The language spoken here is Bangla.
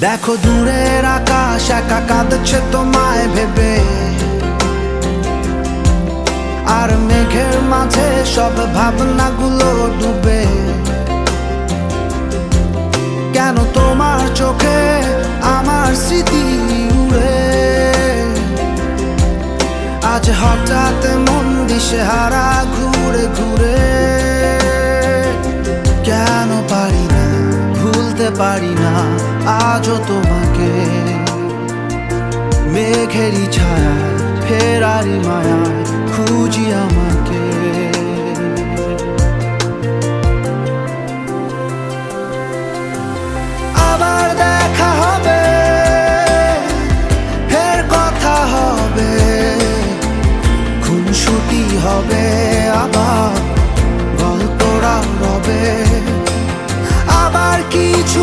দেখো দূরের আকাশ একা কাঁদছে তোমায় ভেবে, আর মেঘের মাঝে সব ভাবনাগুলো ডুবে। কেন তোমার চোখে আমার স্মৃতি উড়ে, আজ হঠাৎ মন দিশেহারা ঘুরে ঘুরে। কেন পারি না ভুলতে পারি না আজও তোমাকে, মেঘেরই ছায়া ফেরারি মায়া খুঁজি আমাকে। আবার দেখা হবে, ফের কথা হবে, খুনসুটি হবে, আবার গল্পরা রবে, আবার কিছু